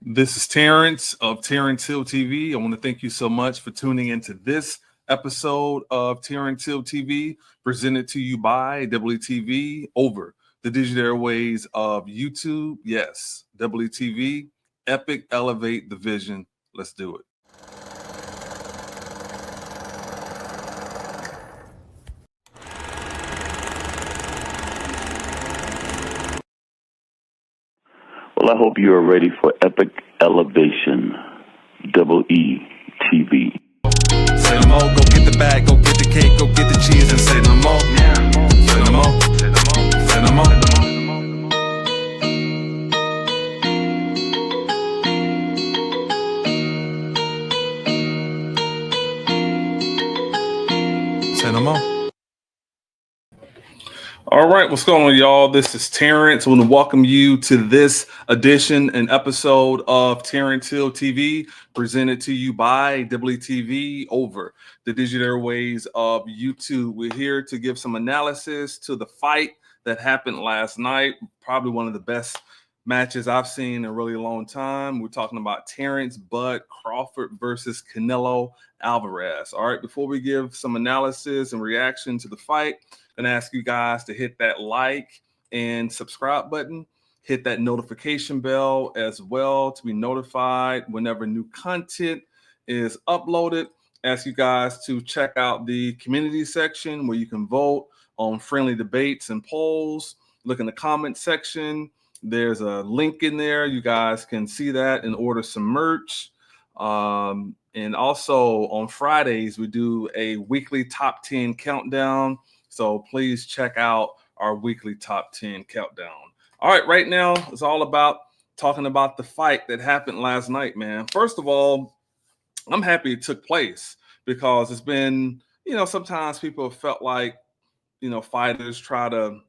This is Terrence of Terrance Hill TV. I want to thank you so much for tuning into this episode of Terrance Hill TV, presented to you by DoubleETV over the digital airways of YouTube. Yes, DoubleETV, epic, elevate the vision. Let's do it. Well, I hope you are ready for epic elevation. Double E TV. Say no more, go get the bag, go get the cake, go get the cheese, and say no more. Say no more, say no more. Say no more. All right, what's going on, y'all? This is Terrence. I want to welcome you to this edition and episode of Terrance Hill TV, presented to you by DoubleETV over the digital airways of YouTube. We're here to give some analysis to the fight that happened last night. Probably one of the best matches I've seen in a really long time. We're talking about Terence Crawford versus Canelo Alvarez. All right, before we give some analysis and reaction to the fight, I'm gonna ask you guys to hit that like and subscribe button, hit that notification bell as well to be notified whenever new content is uploaded. Ask you guys to check out the community section where you can vote on friendly debates and polls. Look in the comment section. There's a link in there. You guys can see that and order some merch. And also on Fridays, we do a weekly top 10 countdown. So please check out our weekly top 10 countdown. All right, right now it's all about talking about the fight that happened last night, man. First of all, I'm happy it took place because it's been, sometimes people have felt like, fighters try to,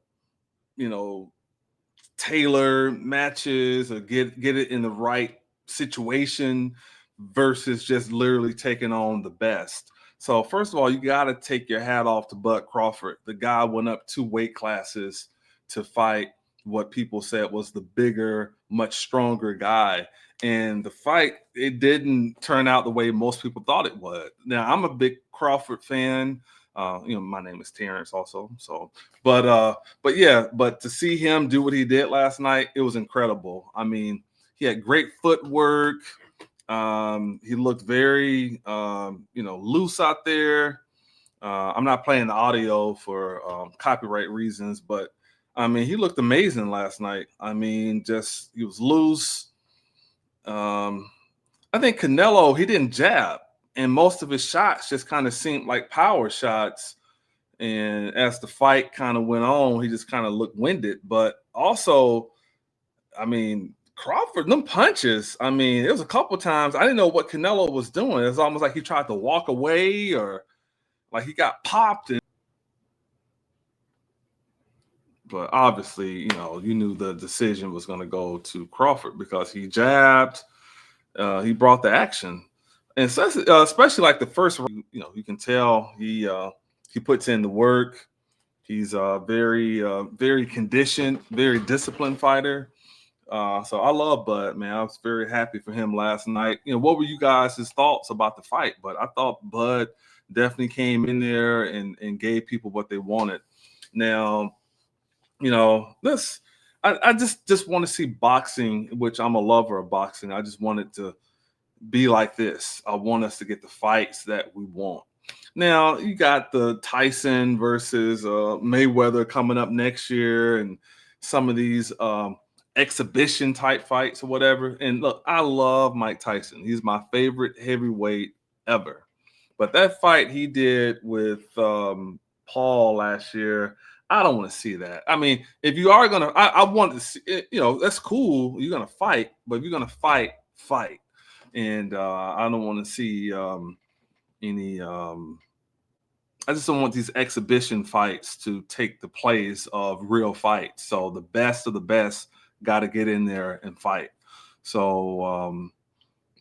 tailor matches or get it in the right situation versus just literally taking on the best. So first of all, you got to take your hat off to Bud Crawford. The guy went up 2 weight classes to fight what people said was the bigger, much stronger guy. And the fight, it didn't turn out the way most people thought it would. Now, I'm a big Crawford fan. My name is Terrence also. So, but to see him do what he did last night, it was incredible. I mean, he had great footwork. He looked very, loose out there. I'm not playing the audio for copyright reasons, but I mean, he looked amazing last night. I mean, he was loose. I think Canelo, he didn't jab, and most of his shots just kind of seemed like power shots. And as the fight kind of went on, he just kind of looked winded. But also, I mean, Crawford, them punches, I mean, it was a couple times I didn't know what Canelo was doing. It's almost like he tried to walk away or like he got popped. But obviously, you knew the decision was going to go to Crawford because he jabbed, he brought the action. And especially like the first, you can tell he puts in the work. He's a very conditioned, very disciplined fighter. So I love Bud, man. I was very happy for him last night. What were you guys' thoughts about the fight? But I thought Bud definitely came in there and gave people what they wanted. Now, I just want to see boxing, which I'm a lover of boxing. I just want it to be like this. I want us to get the fights that we want. Now, you got the Tyson versus Mayweather coming up next year and some of these exhibition type fights or whatever. And look, I love Mike Tyson. He's my favorite heavyweight ever. But that fight he did with Paul last year, I don't want to see that. I mean, if you are gonna, I want to see, that's cool. You're gonna fight, but if you're gonna fight. And I don't want to see any. I just don't want these exhibition fights to take the place of real fights. So the best of the best got to get in there and fight. So,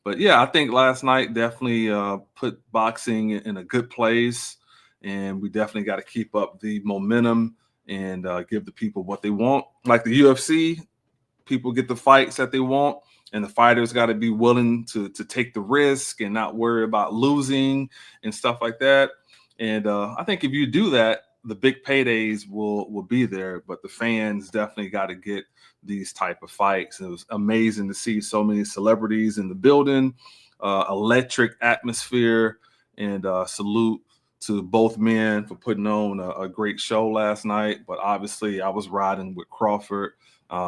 but yeah, I think last night definitely put boxing in a good place, and we definitely got to keep up the momentum and give the people what they want. Like the UFC, people get the fights that they want, and the fighters got to be willing to take the risk and not worry about losing and stuff like that. And I think if you do that, the big paydays will be there. But the fans definitely got to get these type of fights. It was amazing to see so many celebrities in the building, electric atmosphere, and salute to both men for putting on a great show last night. But obviously, I was riding with Crawford.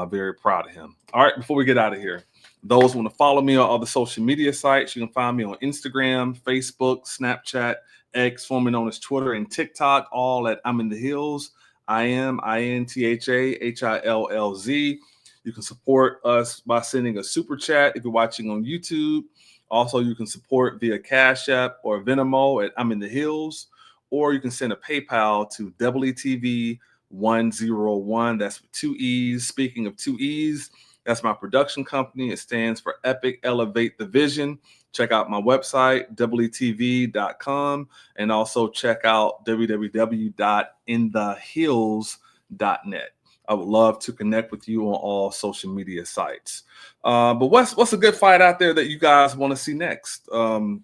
Very proud of him. All right, before we get out of here, those who want to follow me on other social media sites, you can find me on Instagram, Facebook, Snapchat, X, formerly known as Twitter, and TikTok, all at I'm in the Hills. INTHAHILLZ. You can support us by sending a super chat if you're watching on YouTube. Also, you can support via Cash App or Venmo at I'm in the Hills, or you can send a PayPal to DoubleETV101. That's with 2 E's. Speaking of 2 E's, that's my production company. It stands for Epic Elevate the Vision. Check out my website, doubletv.com, and also check out www.inthehills.net. I would love to connect with you on all social media sites. But what's a good fight out there that you guys want to see next? What's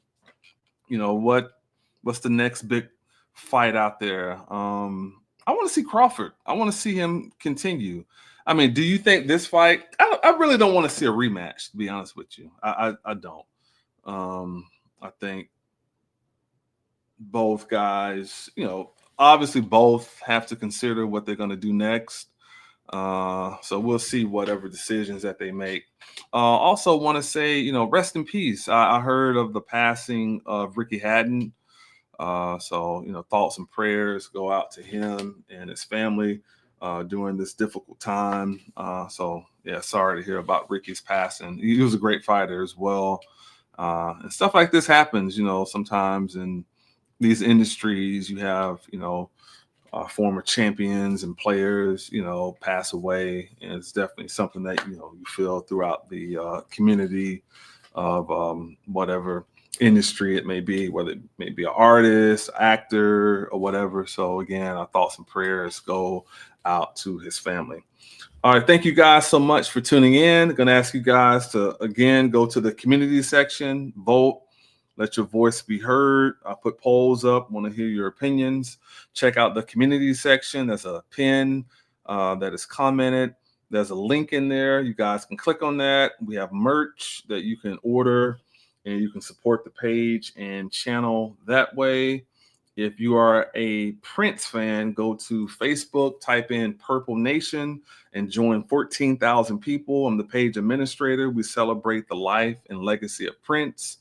the next big fight out there? I want to see Crawford. I want to see him continue. I mean, do you think this fight? I really don't want to see a rematch, to be honest with you. I don't. I think both guys, obviously both have to consider what they're going to do next. So we'll see whatever decisions that they make. Also want to say, rest in peace. I heard of the passing of Ricky Hatton. So thoughts and prayers go out to him and his family during this difficult time. So yeah, sorry to hear about Ricky's passing. He was a great fighter as well. And stuff like this happens, sometimes in these industries. You have, former champions and players, pass away, and it's definitely something that you feel throughout the community of whatever industry it may be, whether it may be an artist, actor, or whatever. So again, our thoughts and prayers go out to his family. All right, thank you guys so much for tuning in. I'm going to ask you guys to again go to the community section, vote. Let your voice be heard. I put polls up. Want to hear your opinions. Check out the community section. There's a pin that is commented. There's a link in there. You guys can click on that. We have merch that you can order, and you can support the page and channel that way. If you are a Prince fan, go to Facebook, type in Purple Nation, and join 14,000 people. I'm the page administrator. We celebrate the life and legacy of Prince.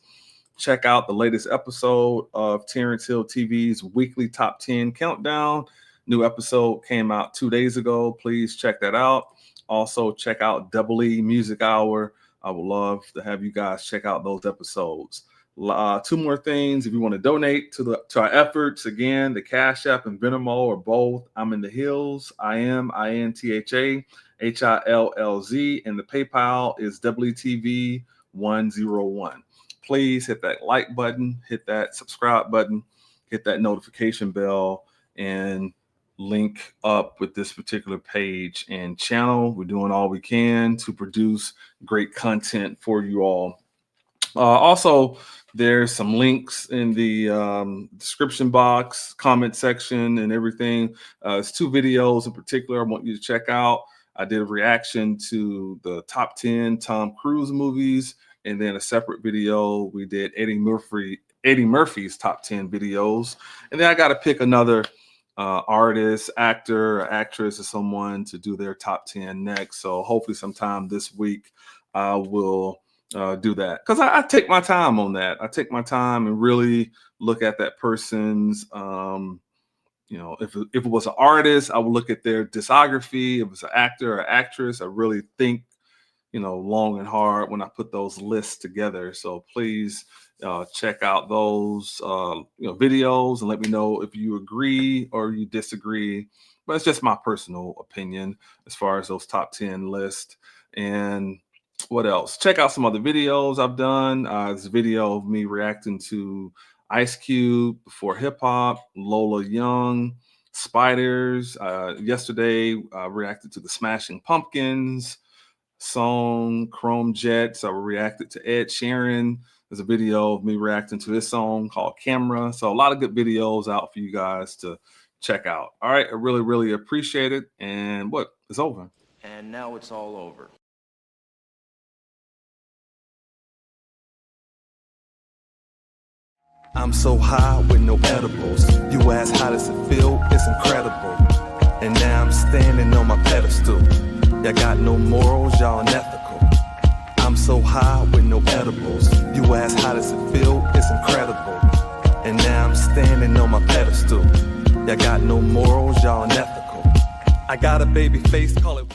Check out the latest episode of Terrance Hill TV's weekly top 10 countdown. New episode came out 2 days ago. Please check that out. Also, check out Double E Music Hour. I would love to have you guys check out those episodes. 2 more things. If you want to donate to our efforts, again, the Cash App and Venmo or both. I'm in the Hills. INTHAHILLZ, and the PayPal is WTV101. Please hit that like button, hit that subscribe button, hit that notification bell, and link up with this particular page and channel. We're doing all we can to produce great content for you all. Also, there's some links in the description box, comment section, and everything. It's 2 videos in particular I want you to check out. I did a reaction to the top 10 Tom Cruise movies, and then a separate video we did Eddie Murphy's top 10 videos. And then I got to pick another artist, actor, or actress, or someone to do their top 10 next. So hopefully sometime this week I will do that, because I take my time on that. I take my time and really look at that person's if it was an artist, I would look at their discography. If it was an actor or actress, I really think long and hard when I put those lists together. So please check out those videos and let me know if you agree or you disagree. But it's just my personal opinion as far as those top 10 lists. And what else? Check out some other videos I've done. This video of me reacting to Ice Cube before hip hop, Lola Young, Spiders. Yesterday I reacted to the Smashing Pumpkins. song Chrome Jets. I reacted to Ed Sheeran. There's a video of me reacting to his song called Camera. So a lot of good videos out for you guys to check out. All right, I really, really appreciate it. And what? It's over. And now it's all over. I'm so high with no edibles. You ask how does it feel? It's incredible. And now I'm standing on my pedestal. Y'all got no morals, y'all unethical. I'm so high with no edibles. You ask how does it feel? It's incredible. And now I'm standing on my pedestal. Y'all got no morals, y'all unethical. I got a baby face, call it